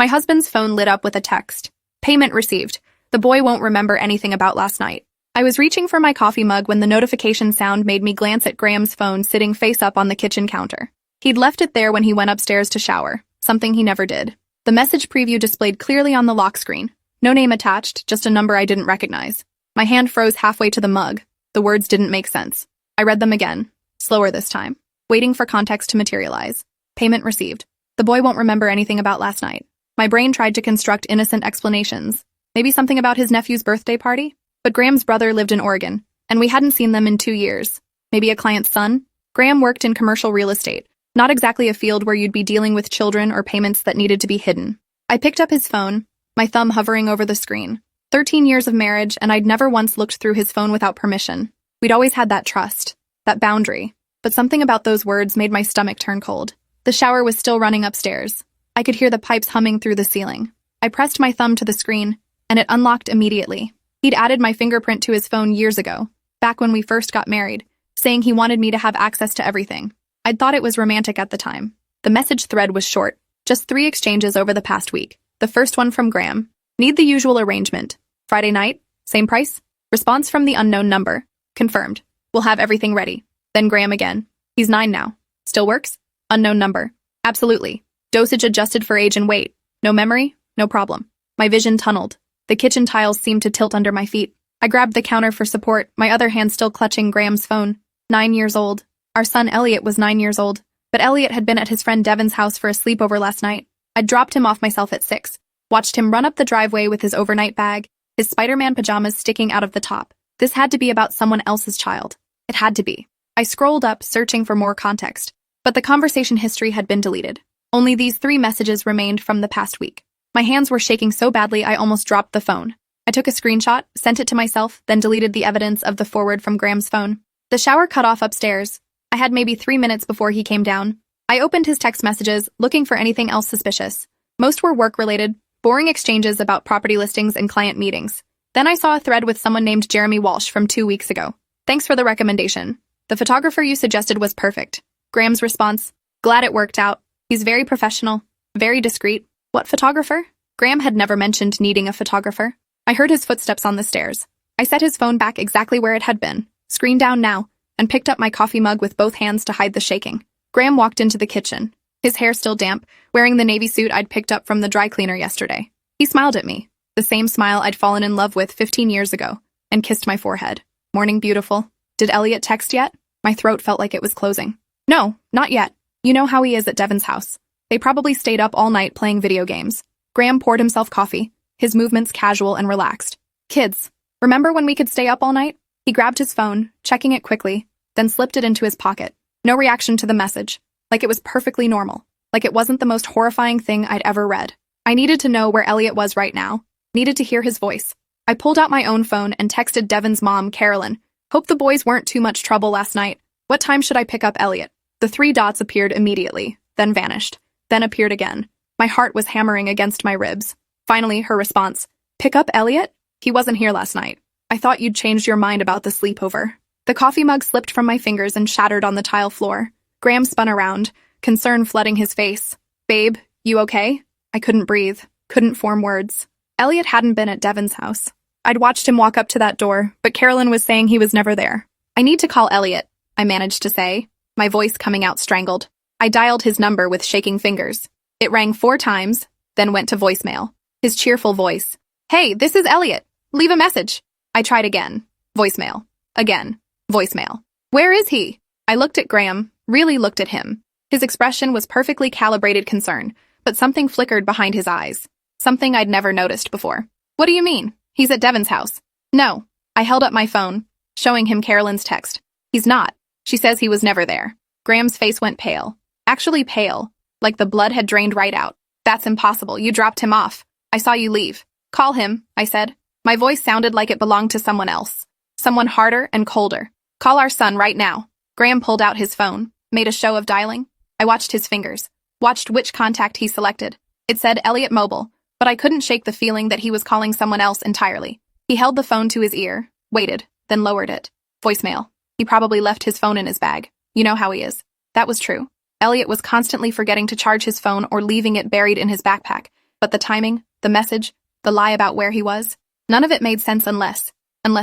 My husband's phone lit up with a text. Payment received. The boy won't remember anything about last night. I was reaching for my coffee mug when the notification sound made me glance at Graham's phone sitting face up on the kitchen counter. He'd left it there when he went upstairs to shower, something he never did. The message preview displayed clearly on the lock screen. No name attached, just a number I didn't recognize. My hand froze halfway to the mug. The words didn't make sense. I read them again, slower this time, waiting for context to materialize. Payment received. The boy won't remember anything about last night. My brain tried to construct innocent explanations. Maybe something about his nephew's birthday party? But Graham's brother lived in Oregon, and we hadn't seen them in 2 years. Maybe a client's son? Graham worked in commercial real estate, not exactly a field where you'd be dealing with children or payments that needed to be hidden. I picked up his phone, my thumb hovering over the screen. 13 years of marriage, and I'd never once looked through his phone without permission. We'd always had that trust, that boundary. But something about those words made my stomach turn cold. The shower was still running upstairs. I could hear the pipes humming through the ceiling. I pressed my thumb to the screen, and it unlocked immediately. He'd added my fingerprint to his phone years ago, back when we first got married, saying he wanted me to have access to everything. I'd thought it was romantic at the time. The message thread was short, just 3 exchanges over the past week. The first one from Graham. Need the usual arrangement. Friday night? Same price? Response from the unknown number. Confirmed. We'll have everything ready. Then Graham again. He's 9 now. Still works? Unknown number. Absolutely. Dosage adjusted for age and weight. No memory? No problem. My vision tunneled. The kitchen tiles seemed to tilt under my feet. I grabbed the counter for support, my other hand still clutching Graham's phone. 9 years old. Our son Elliot was 9 years old, but Elliot had been at his friend Devin's house for a sleepover last night. I'd dropped him off myself at 6, watched him run up the driveway with his overnight bag, his Spider-Man pajamas sticking out of the top. This had to be about someone else's child. It had to be. I scrolled up, searching for more context, but the conversation history had been deleted. Only these 3 messages remained from the past week. My hands were shaking so badly I almost dropped the phone. I took a screenshot, sent it to myself, then deleted the evidence of the forward from Graham's phone. The shower cut off upstairs. I had maybe 3 minutes before he came down. I opened his text messages, looking for anything else suspicious. Most were work-related, boring exchanges about property listings and client meetings. Then I saw a thread with someone named Jeremy Walsh from 2 weeks ago. Thanks for the recommendation. The photographer you suggested was perfect. Graham's response, glad it worked out. He's very professional, very discreet. What photographer? Graham had never mentioned needing a photographer. I heard his footsteps on the stairs. I set his phone back exactly where it had been, screen down now, and picked up my coffee mug with both hands to hide the shaking. Graham walked into the kitchen, his hair still damp, wearing the navy suit I'd picked up from the dry cleaner yesterday. He smiled at me, the same smile I'd fallen in love with 15 years ago, and kissed my forehead. Morning, beautiful. Did Elliot text yet? My throat felt like it was closing. No, not yet. You know how he is at Devin's house. They probably stayed up all night playing video games. Graham poured himself coffee, his movements casual and relaxed. Kids, remember when we could stay up all night? He grabbed his phone, checking it quickly, then slipped it into his pocket. No reaction to the message, like it was perfectly normal, like it wasn't the most horrifying thing I'd ever read. I needed to know where Elliot was right now, needed to hear his voice. I pulled out my own phone and texted Devin's mom, Carolyn. Hope the boys weren't too much trouble last night. What time should I pick up Elliot? The 3 dots appeared immediately, then vanished, then appeared again. My heart was hammering against my ribs. Finally, her response, pick up Elliot? He wasn't here last night. I thought you'd changed your mind about the sleepover. The coffee mug slipped from my fingers and shattered on the tile floor. Graham spun around, concern flooding his face. Babe, you okay? I couldn't breathe, couldn't form words. Elliot hadn't been at Devin's house. I'd watched him walk up to that door, but Carolyn was saying he was never there. I need to call Elliot, I managed to say, my voice coming out strangled. I dialed his number with shaking fingers. It rang 4 times, then went to voicemail. His cheerful voice. Hey, this is Elliot. Leave a message. I tried again. Voicemail. Again. Voicemail. Where is he? I looked at Graham, really looked at him. His expression was perfectly calibrated concern, but something flickered behind his eyes. Something I'd never noticed before. What do you mean? He's at Devin's house. No. I held up my phone, showing him Carolyn's text. He's not. She says he was never there. Graham's face went pale. Actually pale, like the blood had drained right out. That's impossible. You dropped him off. I saw you leave. Call him, I said. My voice sounded like it belonged to someone else. Someone harder and colder. Call our son right now. Graham pulled out his phone, made a show of dialing. I watched his fingers, watched which contact he selected. It said Elliot Mobile, but I couldn't shake the feeling that he was calling someone else entirely. He held the phone to his ear, waited, then lowered it. Voicemail. He probably left his phone in his bag. You know how he is. That was true. Elliot was constantly forgetting to charge his phone or leaving it buried in his backpack, But the timing, the message, the lie about where he was, none of it made sense unless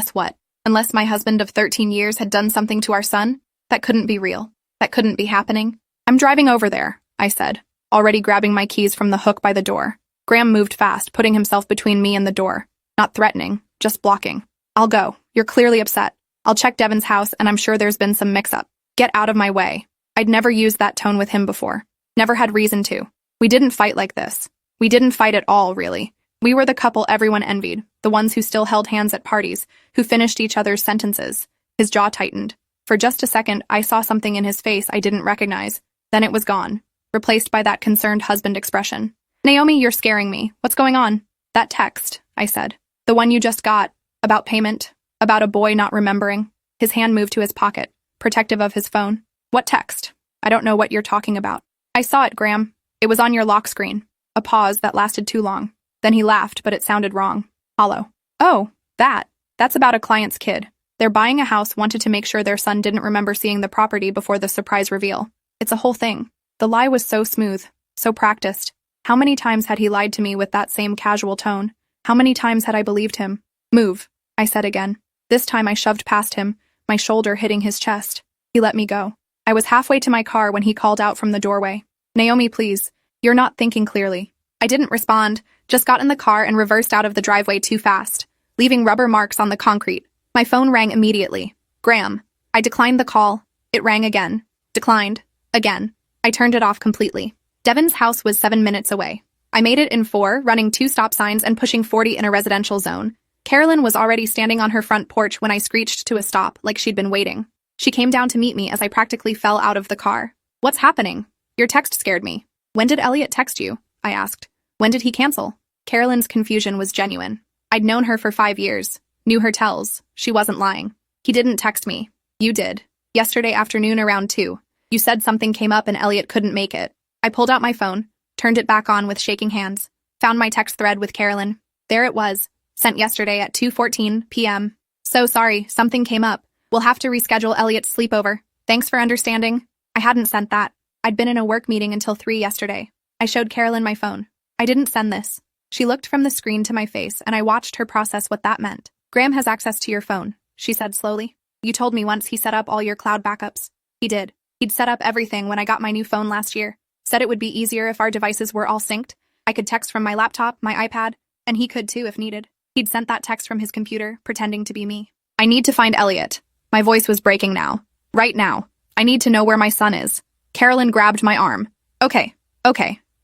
what? Unless my husband of 13 years had done something to our son? That couldn't be real. That couldn't be happening. I'm driving over there, I said, already grabbing my keys from the hook by the door. Graham moved fast, putting himself between me and the door. Not threatening, just blocking. I'll go. You're clearly upset. I'll check Devin's house, and I'm sure there's been some mix-up. Get out of my way. I'd never used that tone with him before. Never had reason to. We didn't fight like this. We didn't fight at all, really. We were the couple everyone envied, the ones who still held hands at parties, who finished each other's sentences. His jaw tightened. For just a second, I saw something in his face I didn't recognize. Then it was gone, replaced by that concerned husband expression. Naomi, you're scaring me. What's going on? That text, I said. The one you just got. About payment. About a boy not remembering. His hand moved to his pocket, protective of his phone. What text? I don't know what you're talking about. I saw it, Graham. It was on your lock screen. A pause that lasted too long. Then he laughed, but it sounded wrong. Hollow. Oh, that's about a client's kid. They're buying a house, wanted to make sure their son didn't remember seeing the property before the surprise reveal. It's a whole thing. The lie was so smooth, so practiced. How many times had he lied to me with that same casual tone? How many times had I believed him? Move, I said again. This time I shoved past him, my shoulder hitting his chest. He let me go. I was halfway to my car when he called out from the doorway. Naomi, please. You're not thinking clearly. I didn't respond, just got in the car and reversed out of the driveway too fast, leaving rubber marks on the concrete. My phone rang immediately. Graham. I declined the call. It rang again. Declined. Again. I turned it off completely. Devin's house was 7 minutes away. I made it in 4, running 2 stop signs and pushing 40 in a residential zone. Carolyn was already standing on her front porch when I screeched to a stop, like she'd been waiting. She came down to meet me as I practically fell out of the car. What's happening? Your text scared me. When did Elliot text you? I asked. When did he cancel? Carolyn's confusion was genuine. I'd known her for 5 years. Knew her tells. She wasn't lying. He didn't text me. You did. Yesterday afternoon around 2. You said something came up and Elliot couldn't make it. I pulled out my phone, turned it back on with shaking hands, found my text thread with Carolyn. There it was, sent yesterday at 2:14 p.m. So sorry, something came up. We'll have to reschedule Elliot's sleepover. Thanks for understanding. I hadn't sent that. I'd been in a work meeting until 3 yesterday. I showed Carolyn my phone. I didn't send this. She looked from the screen to my face, and I watched her process what that meant. Graham has access to your phone, she said slowly. You told me once he set up all your cloud backups. He did. He'd set up everything when I got my new phone last year. Said it would be easier if our devices were all synced. I could text from my laptop, my iPad, and he could too if needed. He'd sent that text from his computer, pretending to be me. I need to find Elliot. My voice was breaking now. Right now. I need to know where my son is. Carolyn grabbed my arm. Okay.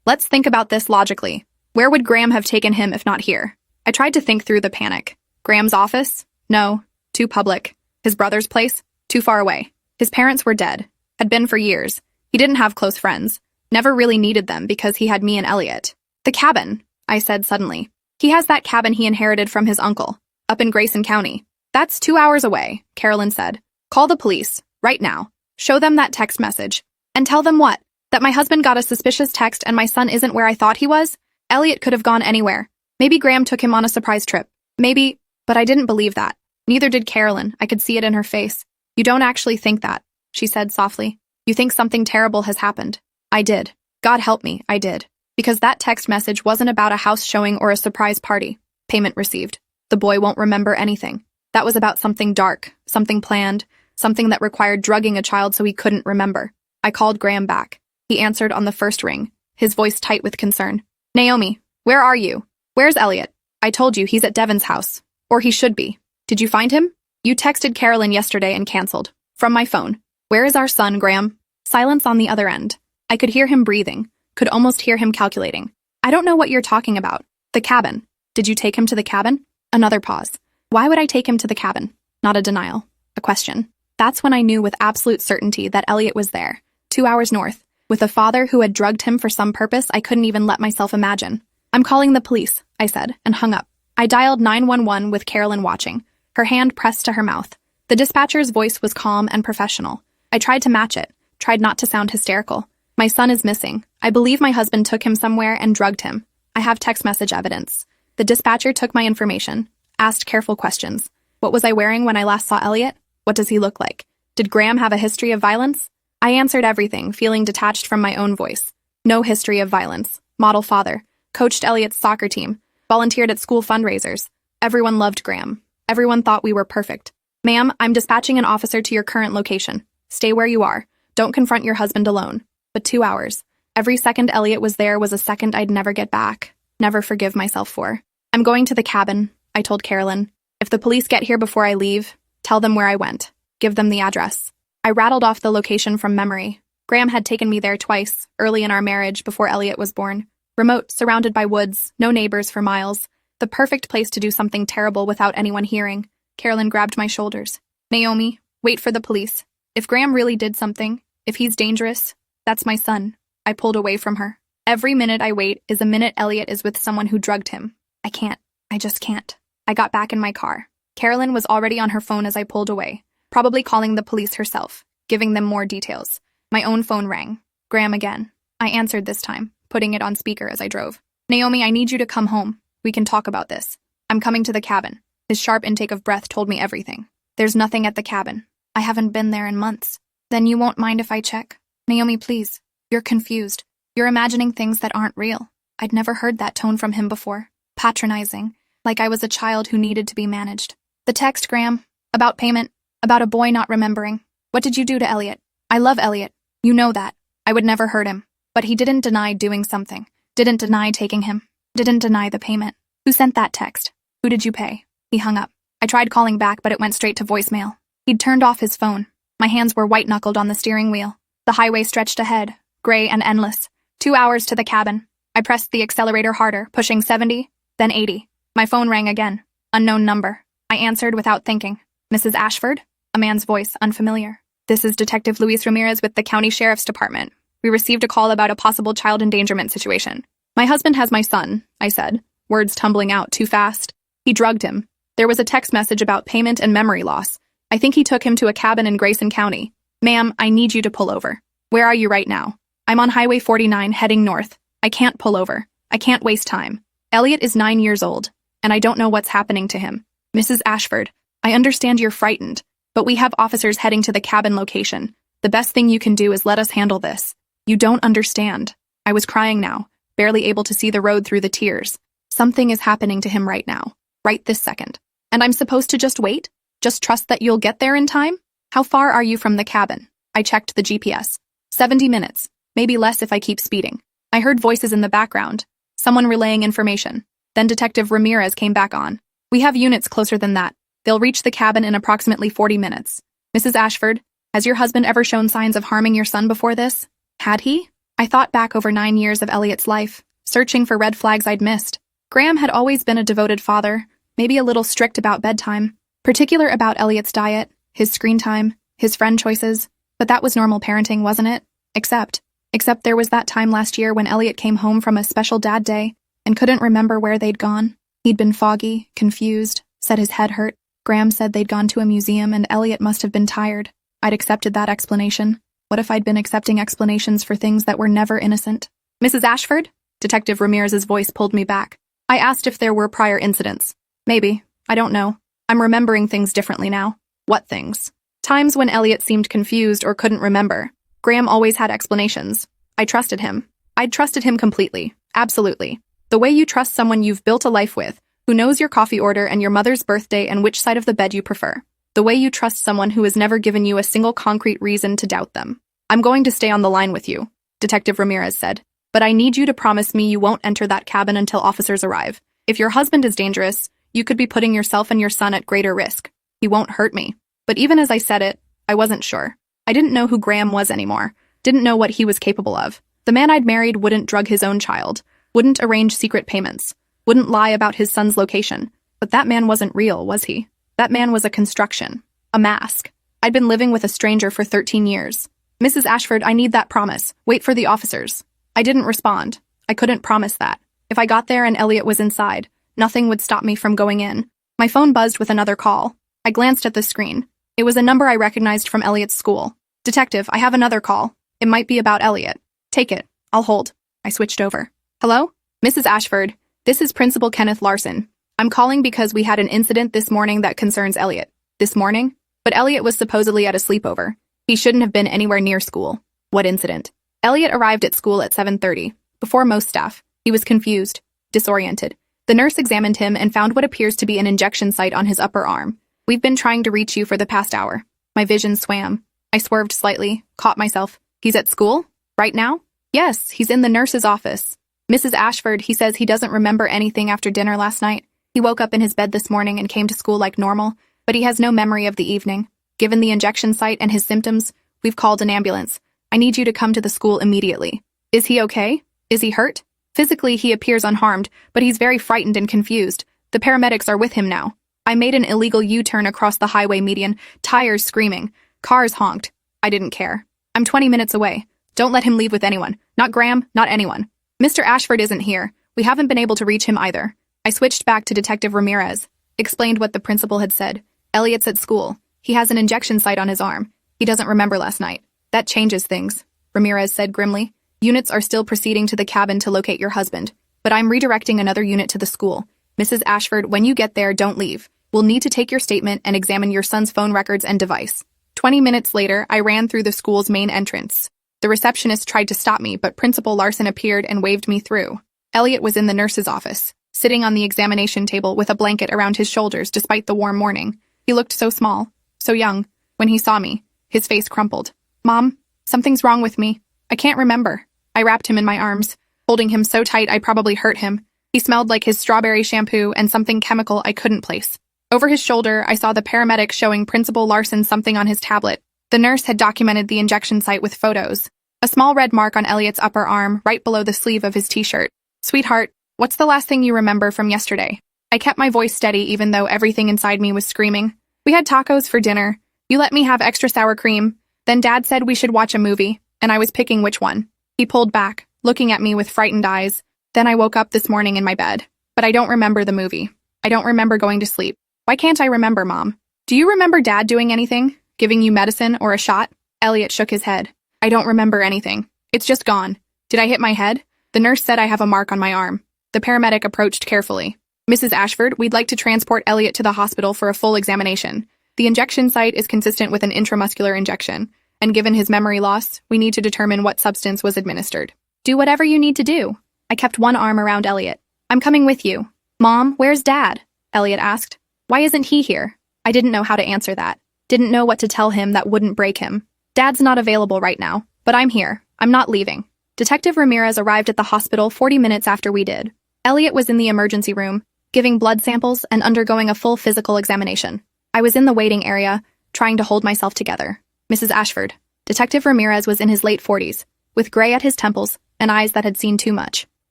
Let's think about this logically. Where would Graham have taken him if not here? I tried to think through the panic. Graham's office? No. Too public. His brother's place? Too far away. His parents were dead. Had been for years. He didn't have close friends. Never really needed them because he had me and Elliot. The cabin, I said suddenly. He has that cabin he inherited from his uncle, up in Grayson County. That's 2 hours away, Carolyn said. Call the police, right now. Show them that text message. And tell them what? That my husband got a suspicious text and my son isn't where I thought he was? Elliot could have gone anywhere. Maybe Graham took him on a surprise trip. Maybe, but I didn't believe that. Neither did Carolyn. I could see it in her face. You don't actually think that, she said softly. You think something terrible has happened. I did. God help me, I did. Because that text message wasn't about a house showing or a surprise party. Payment received. The boy won't remember anything. That was about something dark, something planned, something that required drugging a child so he couldn't remember. I called Graham back. He answered on the first ring, his voice tight with concern. Naomi, where are you? Where's Elliot? I told you he's at Devin's house. Or he should be. Did you find him? You texted Carolyn yesterday and canceled. From my phone. Where is our son, Graham? Silence on the other end. I could hear him breathing, could almost hear him calculating. I don't know what you're talking about. The cabin. Did you take him to the cabin? Another pause. Why would I take him to the cabin? Not a denial. A question. That's when I knew with absolute certainty that Elliot was there, 2 hours north, with a father who had drugged him for some purpose I couldn't even let myself imagine. I'm calling the police, I said, and hung up. I dialed 911 with Carolyn watching, her hand pressed to her mouth. The dispatcher's voice was calm and professional. I tried to match it, tried not to sound hysterical. My son is missing. I believe my husband took him somewhere and drugged him. I have text message evidence. The dispatcher took my information, asked careful questions. What was I wearing when I last saw Elliot? What does he look like? Did Graham have a history of violence? I answered everything, feeling detached from my own voice. No history of violence. Model father. coached Elliot's soccer team, volunteered at school fundraisers. Everyone loved Graham. Everyone thought we were perfect. Ma'am, I'm dispatching an officer to your current location. Stay where you are. Don't confront your husband alone. But 2 hours. Every second Elliot was there was a second I'd never get back. Never forgive myself for. I'm going to the cabin, I told Carolyn. If the police get here before I leave, tell them where I went. Give them the address. I rattled off the location from memory. Graham had taken me there twice, early in our marriage before Elliot was born. Remote, surrounded by woods, no neighbors for miles. The perfect place to do something terrible without anyone hearing. Carolyn grabbed my shoulders. Naomi, wait for the police. If Graham really did something, if he's dangerous, that's my son. I pulled away from her. Every minute I wait is a minute Elliot is with someone who drugged him. I can't. I just can't. I got back in my car. Carolyn was already on her phone as I pulled away, probably calling the police herself, giving them more details. My own phone rang. Graham again. I answered this time, putting it on speaker as I drove. Naomi, I need you to come home. We can talk about this. I'm coming to the cabin. His sharp intake of breath told me everything. There's nothing at the cabin. I haven't been there in months. Then you won't mind if I check? Naomi, please. You're confused. You're imagining things that aren't real. I'd never heard that tone from him before. Patronizing. Like I was a child who needed to be managed. The text, Graham. About payment. About a boy not remembering. What did you do to Elliot? I love Elliot. You know that. I would never hurt him. But he didn't deny doing something. Didn't deny taking him. Didn't deny the payment. Who sent that text? Who did you pay? He hung up. I tried calling back, but it went straight to voicemail. He'd turned off his phone. My hands were white-knuckled on the steering wheel. The highway stretched ahead, gray and endless. 2 hours to the cabin. I pressed the accelerator harder, pushing 70, then 80. My phone rang again. Unknown number. I answered without thinking. Mrs. Ashford? A man's voice, unfamiliar. This is Detective Luis Ramirez with the County Sheriff's Department. We received a call about a possible child endangerment situation. My husband has my son, I said, words tumbling out too fast. He drugged him. There was a text message about payment and memory loss. I think he took him to a cabin in Grayson County. Ma'am, I need you to pull over. Where are you right now? I'm on Highway 49 heading north. I can't pull over. I can't waste time. Elliot is 9 years old, and I don't know what's happening to him. Mrs. Ashford, I understand you're frightened, but we have officers heading to the cabin location. The best thing you can do is let us handle this. You don't understand. I was crying now, barely able to see the road through the tears. Something is happening to him right now, right this second. And I'm supposed to just wait? Just trust that you'll get there in time? How far are you from the cabin? I checked the GPS. 70 minutes, maybe less if I keep speeding. I heard voices in the background, someone relaying information. Then Detective Ramirez came back on. We have units closer than that. They'll reach the cabin in approximately 40 minutes. Mrs. Ashford, has your husband ever shown signs of harming your son before this? Had he? I thought back over 9 years of Elliot's life, searching for red flags I'd missed. Graham had always been a devoted father, maybe a little strict about bedtime, particular about Elliot's diet, his screen time, his friend choices, but that was normal parenting, wasn't it? Except there was that time last year when Elliot came home from a special dad day and couldn't remember where they'd gone. He'd been foggy, confused, said his head hurt. Graham said they'd gone to a museum and Elliot must have been tired. I'd accepted that explanation. What if I'd been accepting explanations for things that were never innocent? Mrs. Ashford? Detective Ramirez's voice pulled me back. I asked if there were prior incidents. Maybe. I don't know. I'm remembering things differently now. What things? Times when Elliot seemed confused or couldn't remember. Graham always had explanations. I trusted him. I'd trusted him completely. Absolutely. The way you trust someone you've built a life with, who knows your coffee order and your mother's birthday and which side of the bed you prefer. The way you trust someone who has never given you a single concrete reason to doubt them. I'm going to stay on the line with you, Detective Ramirez said. But I need you to promise me you won't enter that cabin until officers arrive. If your husband is dangerous, you could be putting yourself and your son at greater risk. He won't hurt me. But even as I said it, I wasn't sure. I didn't know who Graham was anymore. Didn't know what he was capable of. The man I'd married wouldn't drug his own child. Wouldn't arrange secret payments. Wouldn't lie about his son's location. But that man wasn't real, was he? That man was a construction. A mask. I'd been living with a stranger for 13 years. Mrs. Ashford, I need that promise. Wait for the officers. I didn't respond. I couldn't promise that. If I got there and Elliot was inside, nothing would stop me from going in. My phone buzzed with another call. I glanced at the screen. It was a number I recognized from Elliot's school. Detective, I have another call. It might be about Elliot. Take it. I'll hold. I switched over. Hello? Mrs. Ashford, this is Principal Kenneth Larson. I'm calling because we had an incident this morning that concerns Elliot. This morning? But Elliot was supposedly at a sleepover. He shouldn't have been anywhere near school. What incident? Elliot arrived at school at 7:30, before most staff. He was confused, disoriented. The nurse examined him and found what appears to be an injection site on his upper arm. We've been trying to reach you for the past hour. My vision swam. I swerved slightly, caught myself. He's at school? Right now? Yes, he's in the nurse's office. Mrs. Ashford, he says he doesn't remember anything after dinner last night. He woke up in his bed this morning and came to school like normal, but he has no memory of the evening. Given the injection site and his symptoms, we've called an ambulance. I need you to come to the school immediately. Is he okay? Is he hurt? Physically, he appears unharmed, but he's very frightened and confused. The paramedics are with him now. I made an illegal U-turn across the highway median, tires screaming. Cars honked. I didn't care. I'm 20 minutes away. Don't let him leave with anyone. Not Graham, not anyone. Mr. Ashford isn't here. We haven't been able to reach him either. I switched back to Detective Ramirez, explained what the principal had said. Elliot's at school. He has an injection site on his arm. He doesn't remember last night. That changes things, Ramirez said grimly. Units are still proceeding to the cabin to locate your husband, but I'm redirecting another unit to the school. Mrs. Ashford, when you get there, don't leave. We'll need to take your statement and examine your son's phone records and device. 20 minutes later, I ran through the school's main entrance. The receptionist tried to stop me, but Principal Larson appeared and waved me through. Elliot was in the nurse's office, sitting on the examination table with a blanket around his shoulders despite the warm morning. He looked so small, so young. When he saw me, his face crumpled. Mom, something's wrong with me. I can't remember. I wrapped him in my arms, holding him so tight I probably hurt him. He smelled like his strawberry shampoo and something chemical I couldn't place. Over his shoulder, I saw the paramedic showing Principal Larson something on his tablet. The nurse had documented the injection site with photos. A small red mark on Elliot's upper arm, right below the sleeve of his t-shirt. Sweetheart, what's the last thing you remember from yesterday? I kept my voice steady even though everything inside me was screaming. We had tacos for dinner. You let me have extra sour cream. Then Dad said we should watch a movie, and I was picking which one. He pulled back, looking at me with frightened eyes. Then I woke up this morning in my bed. But I don't remember the movie. I don't remember going to sleep. Why can't I remember, Mom? Do you remember Dad doing anything? Giving you medicine or a shot? Elliot shook his head. I don't remember anything. It's just gone. Did I hit my head? The nurse said I have a mark on my arm. The paramedic approached carefully. Mrs. Ashford, we'd like to transport Elliot to the hospital for a full examination. The injection site is consistent with an intramuscular injection, and given his memory loss, we need to determine what substance was administered. Do whatever you need to do. I kept one arm around Elliot. I'm coming with you. Mom, where's Dad? Elliot asked. Why isn't he here? I didn't know how to answer that. Didn't know what to tell him that wouldn't break him. Dad's not available right now, but I'm here. I'm not leaving. Detective Ramirez arrived at the hospital 40 minutes after we did. Elliot was in the emergency room, giving blood samples and undergoing a full physical examination. I was in the waiting area, trying to hold myself together. Mrs. Ashford. Detective Ramirez was in his late 40s, with gray at his temples and eyes that had seen too much.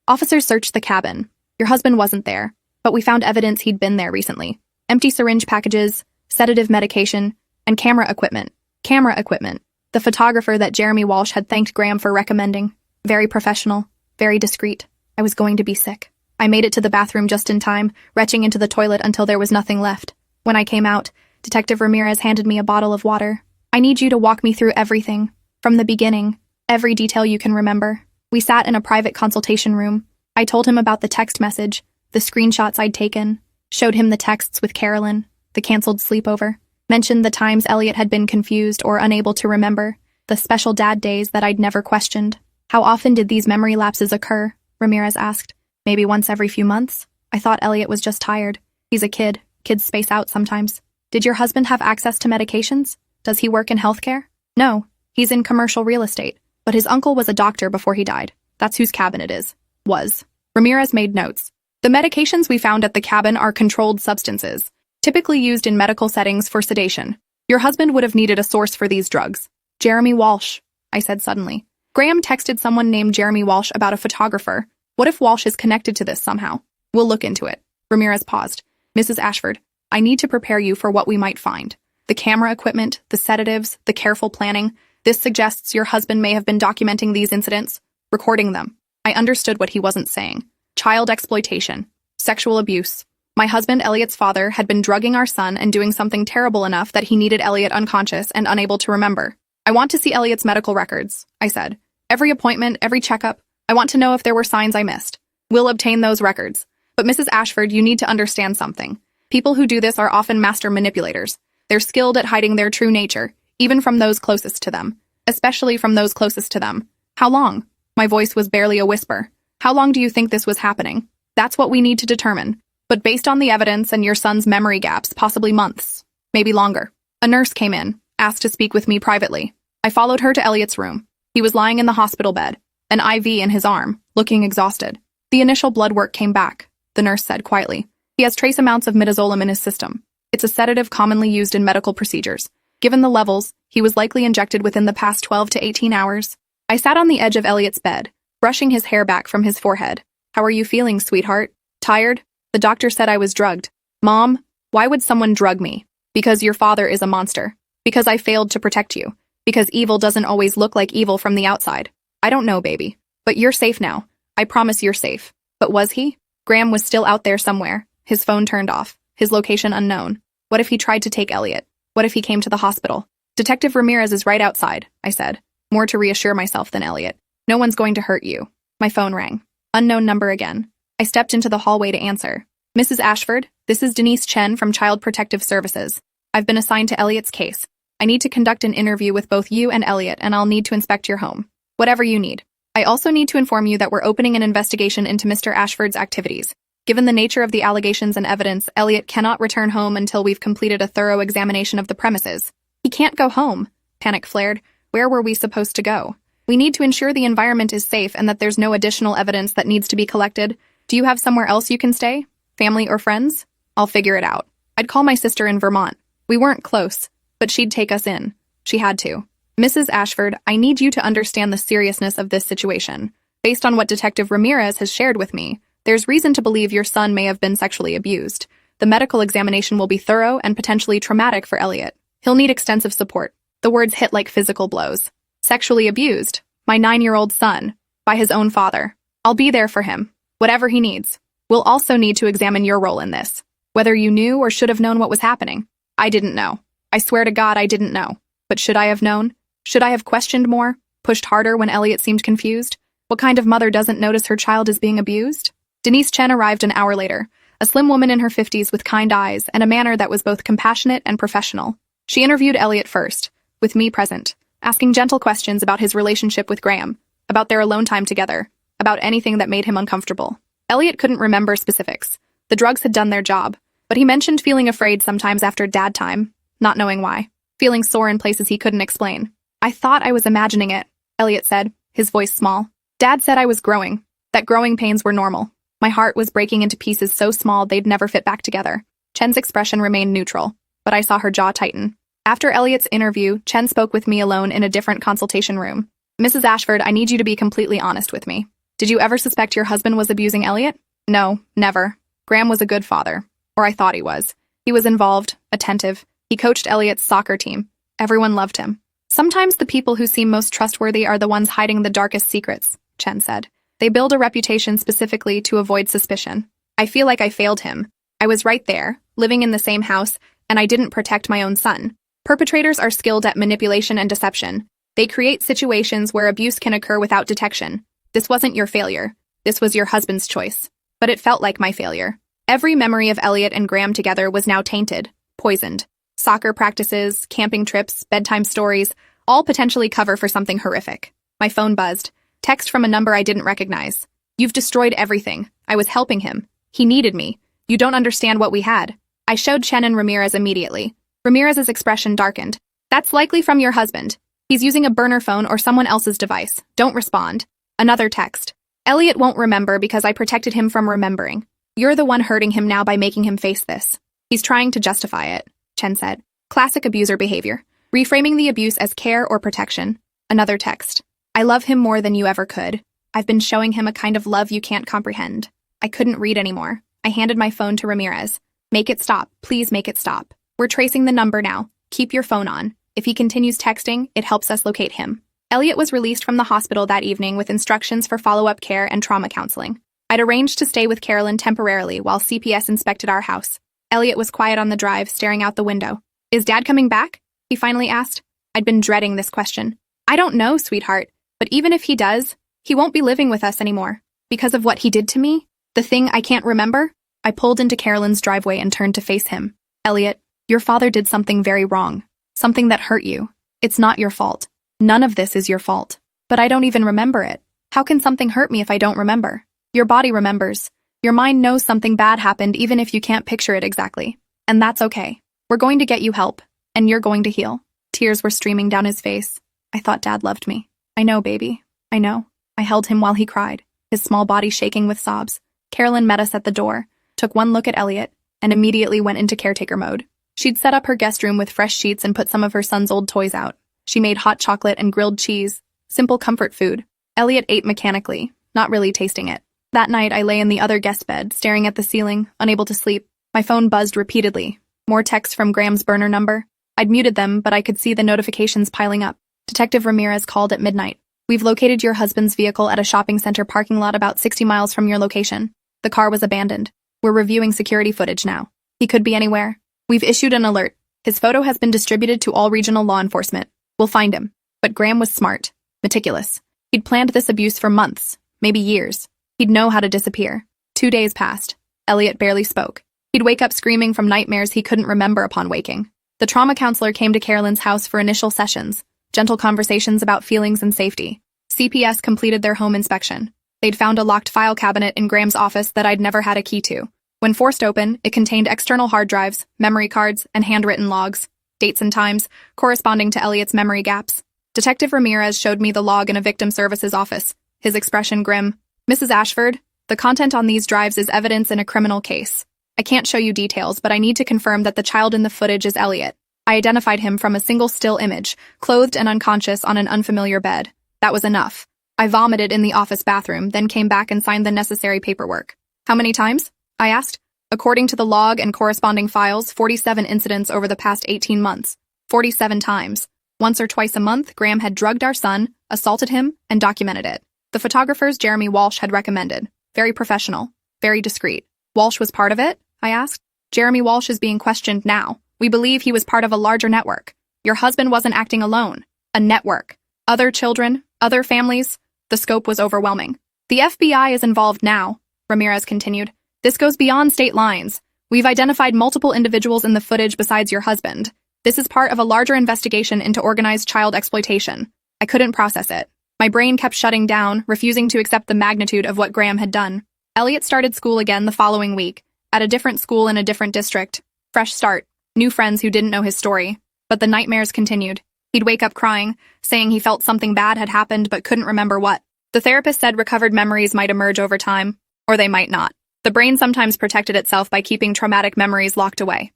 Officers searched the cabin. Your husband wasn't there, but we found evidence he'd been there recently. Empty syringe packages, sedative medication, and camera equipment. Camera equipment. The photographer that Jeremy Walsh had thanked Graham for recommending. Very professional, very discreet. I was going to be sick. I made it to the bathroom just in time, retching into the toilet until there was nothing left. When I came out, Detective Ramirez handed me a bottle of water. I need you to walk me through everything, from the beginning, every detail you can remember. We sat in a private consultation room. I told him about the text message, the screenshots I'd taken, showed him the texts with Carolyn, the canceled sleepover, mentioned the times Elliot had been confused or unable to remember, the special dad days that I'd never questioned. How often did these memory lapses occur? Ramirez asked. Maybe once every few months? I thought Elliot was just tired. He's a kid. Kids space out sometimes. Did your husband have access to medications? Does he work in healthcare? No. He's in commercial real estate. But his uncle was a doctor before he died. That's whose cabin it is. Was. Ramirez made notes. The medications we found at the cabin are controlled substances, typically used in medical settings for sedation. Your husband would have needed a source for these drugs. Jeremy Walsh, I said suddenly. Graham texted someone named Jeremy Walsh about a photographer. What if Walsh is connected to this somehow? We'll look into it. Ramirez paused. Mrs. Ashford, I need to prepare you for what we might find. The camera equipment, the sedatives, the careful planning. This suggests your husband may have been documenting these incidents, recording them. I understood what he wasn't saying. Child exploitation, sexual abuse. My husband, Elliot's father, had been drugging our son and doing something terrible enough that he needed Elliot unconscious and unable to remember. I want to see Elliot's medical records, I said. Every appointment, every checkup. I want to know if there were signs I missed. We'll obtain those records. But Mrs. Ashford, you need to understand something. People who do this are often master manipulators. They're skilled at hiding their true nature, even from those closest to them. Especially from those closest to them. How long? My voice was barely a whisper. How long do you think this was happening? That's what we need to determine. But based on the evidence and your son's memory gaps, possibly months, maybe longer. A nurse came in, asked to speak with me privately. I followed her to Elliot's room. He was lying in the hospital bed, an IV in his arm, looking exhausted. The initial blood work came back, the nurse said quietly. He has trace amounts of midazolam in his system. It's a sedative commonly used in medical procedures. Given the levels, he was likely injected within the past 12 to 18 hours. I sat on the edge of Elliot's bed, brushing his hair back from his forehead. How are you feeling, sweetheart? Tired? The doctor said I was drugged. Mom, why would someone drug me? Because your father is a monster. Because I failed to protect you. Because evil doesn't always look like evil from the outside. I don't know, baby. But you're safe now. I promise you're safe. But was he? Graham was still out there somewhere, his phone turned off, his location unknown. What if he tried to take Elliot? What if he came to the hospital? Detective Ramirez is right outside, I said, more to reassure myself than Elliot. No one's going to hurt you. My phone rang. Unknown number again. I stepped into the hallway to answer. Mrs. Ashford, this is Denise Chen from Child Protective Services. I've been assigned to Elliot's case. I need to conduct an interview with both you and Elliot, and I'll need to inspect your home. Whatever you need. I also need to inform you that we're opening an investigation into Mr. Ashford's activities. Given the nature of the allegations and evidence, Elliot cannot return home until we've completed a thorough examination of the premises. He can't go home, panic flared. Where were we supposed to go? We need to ensure the environment is safe and that there's no additional evidence that needs to be collected. Do you have somewhere else you can stay? Family or friends? I'll figure it out. I'd call my sister in Vermont. We weren't close, but she'd take us in. She had to. Mrs. Ashford, I need you to understand the seriousness of this situation. Based on what Detective Ramirez has shared with me, there's reason to believe your son may have been sexually abused. The medical examination will be thorough and potentially traumatic for Elliot. He'll need extensive support. The words hit like physical blows. Sexually abused? My 9-year-old son. By his own father. I'll be there for him. Whatever he needs. We'll also need to examine your role in this. Whether you knew or should have known what was happening. I didn't know. I swear to God I didn't know. But should I have known? Should I have questioned more? Pushed harder when Elliot seemed confused? What kind of mother doesn't notice her child is being abused? Denise Chen arrived an hour later, a slim woman in her 50s with kind eyes and a manner that was both compassionate and professional. She interviewed Elliot first, with me present, asking gentle questions about his relationship with Graham, about their alone time together, about anything that made him uncomfortable. Elliot couldn't remember specifics. The drugs had done their job, but he mentioned feeling afraid sometimes after dad time, not knowing why, feeling sore in places he couldn't explain. I thought I was imagining it, Elliot said, his voice small. Dad said I was growing, that growing pains were normal. My heart was breaking into pieces so small they'd never fit back together. Chen's expression remained neutral, but I saw her jaw tighten. After Elliot's interview, Chen spoke with me alone in a different consultation room. Mrs. Ashford, I need you to be completely honest with me. Did you ever suspect your husband was abusing Elliot? No, never. Graham was a good father. Or I thought he was. He was involved, attentive. He coached Elliot's soccer team. Everyone loved him. Sometimes the people who seem most trustworthy are the ones hiding the darkest secrets, Chen said. They build a reputation specifically to avoid suspicion. I feel like I failed him. I was right there, living in the same house, and I didn't protect my own son. Perpetrators are skilled at manipulation and deception. They create situations where abuse can occur without detection. This wasn't your failure. This was your husband's choice. But it felt like my failure. Every memory of Elliot and Graham together was now tainted, poisoned. Soccer practices, camping trips, bedtime stories, all potentially cover for something horrific. My phone buzzed. Text from a number I didn't recognize. You've destroyed everything. I was helping him. He needed me. You don't understand what we had. I showed Chen and Ramirez immediately. Ramirez's expression darkened. That's likely from your husband. He's using a burner phone or someone else's device. Don't respond. Another text. Elliot won't remember because I protected him from remembering. You're the one hurting him now by making him face this. He's trying to justify it, Chen said. Classic abuser behavior. Reframing the abuse as care or protection. Another text. I love him more than you ever could. I've been showing him a kind of love you can't comprehend. I couldn't read anymore. I handed my phone to Ramirez. Make it stop. Please make it stop. We're tracing the number now. Keep your phone on. If he continues texting, it helps us locate him. Elliot was released from the hospital that evening with instructions for follow-up care and trauma counseling. I'd arranged to stay with Carolyn temporarily while CPS inspected our house. Elliot was quiet on the drive, staring out the window. Is Dad coming back? He finally asked. I'd been dreading this question. I don't know, sweetheart, but even if he does, he won't be living with us anymore. Because of what he did to me? The thing I can't remember? I pulled into Carolyn's driveway and turned to face him. Elliot, your father did something very wrong. Something that hurt you. It's not your fault. None of this is your fault. But I don't even remember it. How can something hurt me if I don't remember? Your body remembers. Your mind knows something bad happened even if you can't picture it exactly. And that's okay. We're going to get you help, and you're going to heal. Tears were streaming down his face. I thought Dad loved me. I know, baby. I know. I held him while he cried, his small body shaking with sobs. Carolyn met us at the door, took one look at Elliot, and immediately went into caretaker mode. She'd set up her guest room with fresh sheets and put some of her son's old toys out. She made hot chocolate and grilled cheese, simple comfort food. Elliot ate mechanically, not really tasting it. That night, I lay in the other guest bed, staring at the ceiling, unable to sleep. My phone buzzed repeatedly. More texts from Graham's burner number. I'd muted them, but I could see the notifications piling up. Detective Ramirez called at midnight. We've located your husband's vehicle at a shopping center parking lot about 60 miles from your location. The car was abandoned. We're reviewing security footage now. He could be anywhere. We've issued an alert. His photo has been distributed to all regional law enforcement. We'll find him. But Graham was smart, meticulous. He'd planned this abuse for months, maybe years. He'd know how to disappear. 2 days passed. Elliot barely spoke. He'd wake up screaming from nightmares he couldn't remember upon waking. The trauma counselor came to Carolyn's house for initial sessions, gentle conversations about feelings and safety. CPS completed their home inspection. They'd found a locked file cabinet in Graham's office that I'd never had a key to. When forced open, it contained external hard drives, memory cards, and handwritten logs, dates and times, corresponding to Elliot's memory gaps. Detective Ramirez showed me the log in a victim services office, his expression grim. Mrs. Ashford, the content on these drives is evidence in a criminal case. I can't show you details, but I need to confirm that the child in the footage is Elliot. I identified him from a single still image, clothed and unconscious on an unfamiliar bed. That was enough. I vomited in the office bathroom, then came back and signed the necessary paperwork. How many times? I asked. According to the log and corresponding files, 47 incidents over the past 18 months. 47 times. Once or twice a month, Graham had drugged our son, assaulted him, and documented it. The photographers Jeremy Walsh had recommended. Very professional. Very discreet. Walsh was part of it? I asked. Jeremy Walsh is being questioned now. We believe he was part of a larger network. Your husband wasn't acting alone. A network. Other children, other families. The scope was overwhelming. The FBI is involved now, Ramirez continued. This goes beyond state lines. We've identified multiple individuals in the footage besides your husband. This is part of a larger investigation into organized child exploitation. I couldn't process it. My brain kept shutting down, refusing to accept the magnitude of what Graham had done. Elliot started school again the following week, at a different school in a different district. Fresh start. New friends who didn't know his story. But the nightmares continued. He'd wake up crying, saying he felt something bad had happened but couldn't remember what. The therapist said recovered memories might emerge over time, or they might not. The brain sometimes protected itself by keeping traumatic memories locked away.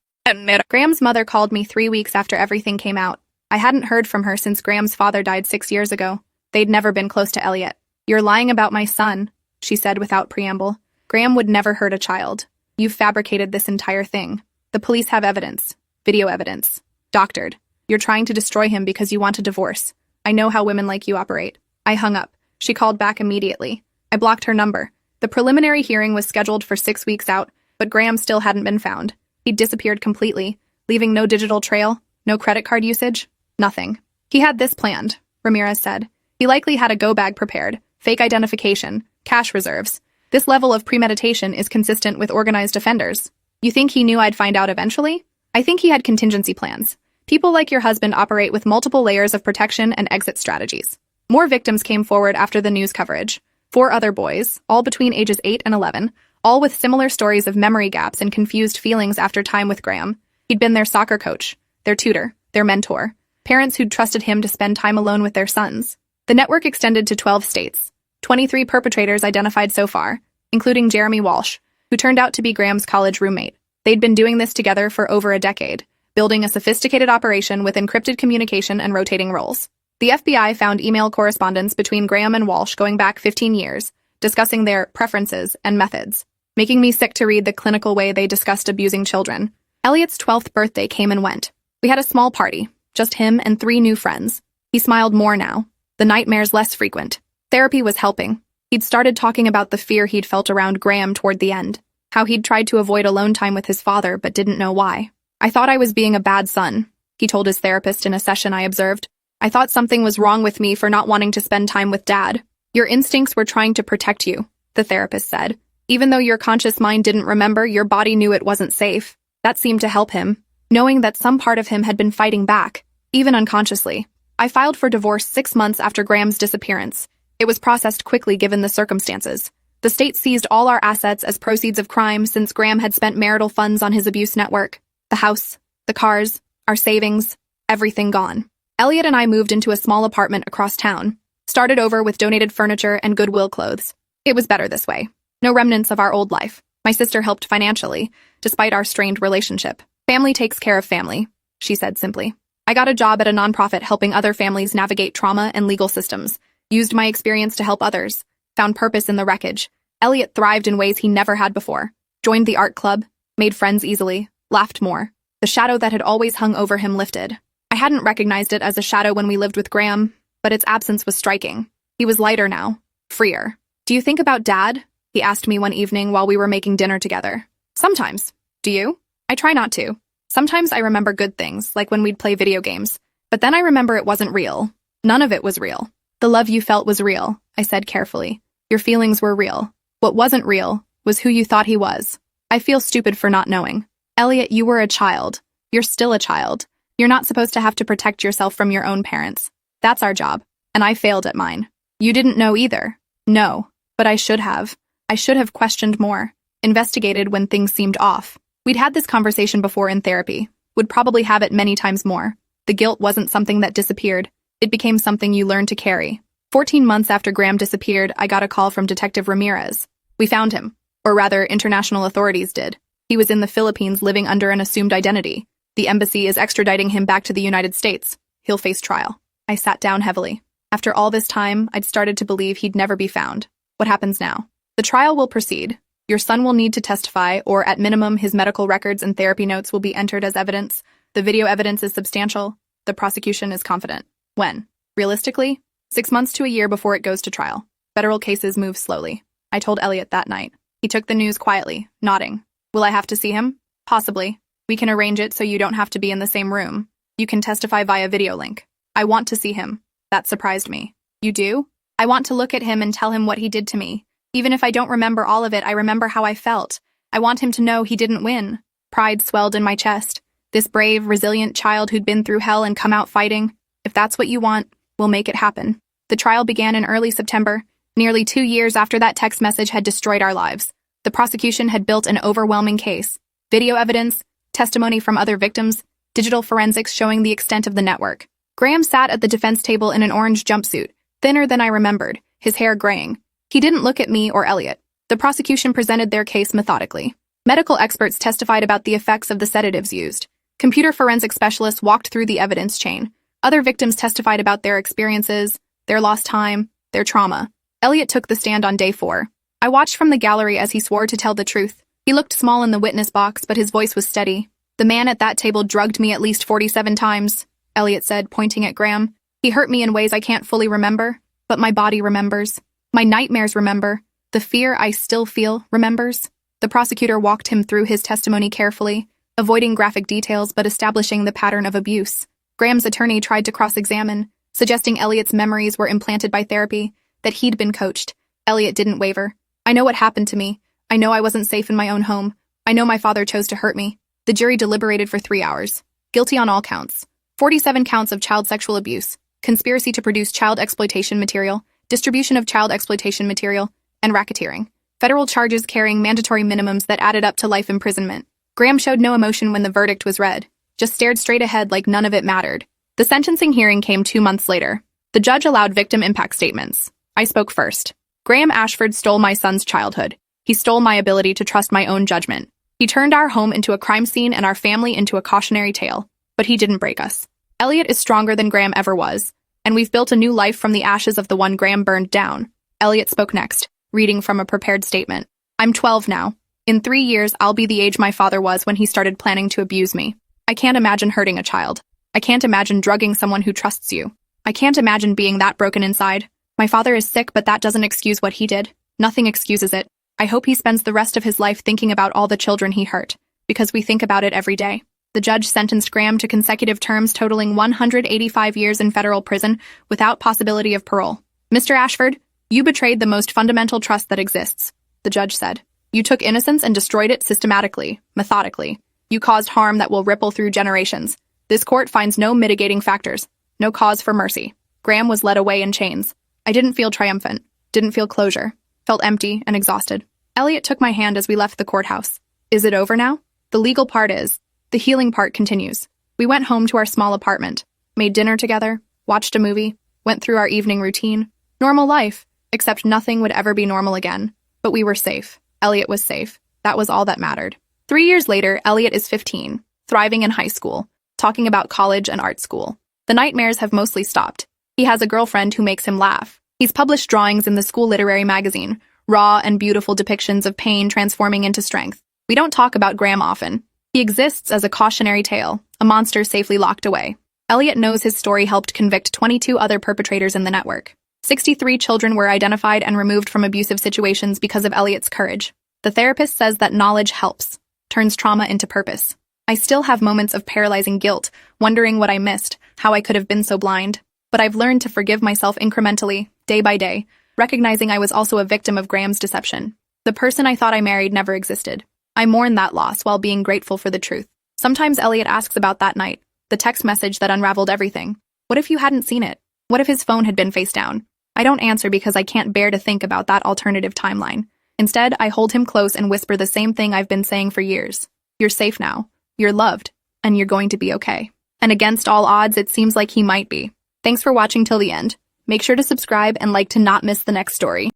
Graham's mother called me 3 weeks after everything came out. I hadn't heard from her since Graham's father died 6 years ago. They'd never been close to Elliot. You're lying about my son, she said without preamble. Graham would never hurt a child. You've fabricated this entire thing. The police have evidence. Video evidence. Doctored. You're trying to destroy him because you want a divorce. I know how women like you operate. I hung up. She called back immediately. I blocked her number. The preliminary hearing was scheduled for 6 weeks out, but Graham still hadn't been found. He'd disappeared completely, leaving no digital trail, no credit card usage, nothing. He had this planned, Ramirez said. He likely had a go bag prepared, fake identification, cash reserves. This level of premeditation is consistent with organized offenders. You think he knew I'd find out eventually? I think he had contingency plans. People like your husband operate with multiple layers of protection and exit strategies. More victims came forward after the news coverage. 4 other boys, all between ages 8 and 11, all with similar stories of memory gaps and confused feelings after time with Graham. He'd been their soccer coach, their tutor, their mentor, parents who'd trusted him to spend time alone with their sons. The network extended to 12 states. 23 perpetrators identified so far, including Jeremy Walsh, who turned out to be Graham's college roommate. They'd been doing this together for over a decade, building a sophisticated operation with encrypted communication and rotating roles. The FBI found email correspondence between Graham and Walsh going back 15 years, discussing their preferences and methods, making me sick to read the clinical way they discussed abusing children. Elliot's 12th birthday came and went. We had a small party, just him and 3 new friends. He smiled more now, the nightmares less frequent. Therapy was helping. He'd started talking about the fear he'd felt around Graham toward the end, how he'd tried to avoid alone time with his father but didn't know why. I thought I was being a bad son, he told his therapist in a session I observed. I thought something was wrong with me for not wanting to spend time with Dad. Your instincts were trying to protect you, the therapist said. Even though your conscious mind didn't remember, your body knew it wasn't safe. That seemed to help him, knowing that some part of him had been fighting back, even unconsciously. I filed for divorce 6 months after Graham's disappearance. It was processed quickly given the circumstances. The The state seized all our assets as proceeds of crime since Graham had spent marital funds on his abuse network. The house, the cars, our savings, everything gone. Elliot and I moved into a small apartment across town, started over with donated furniture and Goodwill clothes. It was better this way. No remnants of our old life. My sister helped financially, despite our strained relationship. Family takes care of family, she said simply. I got a job at a nonprofit helping other families navigate trauma and legal systems, used my experience to help others, found purpose in the wreckage. Elliot thrived in ways he never had before, joined the art club, made friends easily, laughed more. The shadow that had always hung over him lifted. I hadn't recognized it as a shadow when we lived with Graham, but its absence was striking. He was lighter now, freer. Do you think about Dad? He asked me one evening while we were making dinner together. Sometimes. Do you? I try not to. Sometimes I remember good things, like when we'd play video games. But then I remember it wasn't real. None of it was real. The love you felt was real, I said carefully. Your feelings were real. What wasn't real was who you thought he was. I feel stupid for not knowing. Elliot, you were a child. You're still a child. You're not supposed to have to protect yourself from your own parents. That's our job. And I failed at mine. You didn't know either. No. But I should have. I should have questioned more. Investigated when things seemed off. We'd had this conversation before in therapy. Would probably have it many times more. The guilt wasn't something that disappeared. It became something you learned to carry. 14 months after Graham disappeared, I got a call from Detective Ramirez. We found him. Or rather, international authorities did. He was in the Philippines living under an assumed identity. The embassy is extraditing him back to the United States. He'll face trial. I sat down heavily. After all this time, I'd started to believe he'd never be found. What happens now? The trial will proceed. Your son will need to testify, or at minimum, his medical records and therapy notes will be entered as evidence. The video evidence is substantial. The prosecution is confident. When? Realistically? 6 months to a year before it goes to trial. Federal cases move slowly. I told Elliot that night. He took the news quietly, nodding. Will I have to see him? Possibly. We can arrange it so you don't have to be in the same room. You can testify via video link. I want to see him. That surprised me. You do? I want to look at him and tell him what he did to me. Even if I don't remember all of it, I remember how I felt. I want him to know he didn't win. Pride swelled in my chest. This brave, resilient child who'd been through hell and come out fighting. If that's what you want, we'll make it happen. The trial began in early September, nearly 2 years after that text message had destroyed our lives. The prosecution had built an overwhelming case. Video evidence, testimony from other victims, digital forensics showing the extent of the network. Graham sat at the defense table in an orange jumpsuit, thinner than I remembered, his hair graying. He didn't look at me or Elliot. The prosecution presented their case methodically. Medical experts testified about the effects of the sedatives used. Computer forensic specialists walked through the evidence chain. Other victims testified about their experiences, their lost time, their trauma. Elliot took the stand on day 4. I watched from the gallery as he swore to tell the truth. He looked small in the witness box, but his voice was steady. The man at that table drugged me at least 47 times, Elliot said, pointing at Graham. He hurt me in ways I can't fully remember, but my body remembers. My nightmares remember. The fear I still feel remembers. The prosecutor walked him through his testimony carefully, avoiding graphic details but establishing the pattern of abuse. Graham's attorney tried to cross-examine, suggesting Elliot's memories were implanted by therapy, that he'd been coached. Elliot didn't waver. I know what happened to me. I know I wasn't safe in my own home. I know my father chose to hurt me. The jury deliberated for 3 hours. Guilty on all counts. 47 counts of child sexual abuse, conspiracy to produce child exploitation material, distribution of child exploitation material, and racketeering. Federal charges carrying mandatory minimums that added up to life imprisonment. Graham showed no emotion when the verdict was read, just stared straight ahead like none of it mattered. The sentencing hearing came 2 months later. The judge allowed victim impact statements. I spoke first. Graham Ashford stole my son's childhood. He stole my ability to trust my own judgment. He turned our home into a crime scene and our family into a cautionary tale. But he didn't break us. Elliot is stronger than Graham ever was, and we've built a new life from the ashes of the one Graham burned down. Elliot spoke next, reading from a prepared statement. I'm 12 now. In 3 years, I'll be the age my father was when he started planning to abuse me. I can't imagine hurting a child. I can't imagine drugging someone who trusts you. I can't imagine being that broken inside. My father is sick, but that doesn't excuse what he did. Nothing excuses it. I hope he spends the rest of his life thinking about all the children he hurt, because we think about it every day. The judge sentenced Graham to consecutive terms totaling 185 years in federal prison without possibility of parole. Mr. Ashford, you betrayed the most fundamental trust that exists, the judge said. You took innocence and destroyed it systematically, methodically. You caused harm that will ripple through generations. This court finds no mitigating factors, no cause for mercy. Graham was led away in chains. I didn't feel triumphant, didn't feel closure. felt empty and exhausted. Elliot took my hand as we left the courthouse. Is it over now? The legal part is. The healing part continues. We went home to our small apartment, made dinner together, watched a movie, went through our evening routine. Normal life, except nothing would ever be normal again. But we were safe. Elliot was safe. That was all that mattered. 3 years later, Elliot is 15, thriving in high school, talking about college and art school. The nightmares have mostly stopped. He has a girlfriend who makes him laugh. He's published drawings in the school literary magazine, raw and beautiful depictions of pain transforming into strength. We don't talk about Graham often. He exists as a cautionary tale, a monster safely locked away. Elliot knows his story helped convict 22 other perpetrators in the network. 63 children were identified and removed from abusive situations because of Elliot's courage. The therapist says that knowledge helps, turns trauma into purpose. I still have moments of paralyzing guilt, wondering what I missed, how I could have been so blind. But I've learned to forgive myself incrementally, day by day, recognizing I was also a victim of Graham's deception. The person I thought I married never existed. I mourn that loss while being grateful for the truth. Sometimes Elliot asks about that night, the text message that unraveled everything. What if you hadn't seen it? What if his phone had been face down? I don't answer because I can't bear to think about that alternative timeline. Instead, I hold him close and whisper the same thing I've been saying for years. You're safe now. You're loved. And you're going to be okay. And against all odds, it seems like he might be. Thanks for watching till the end. Make sure to subscribe and like to not miss the next story.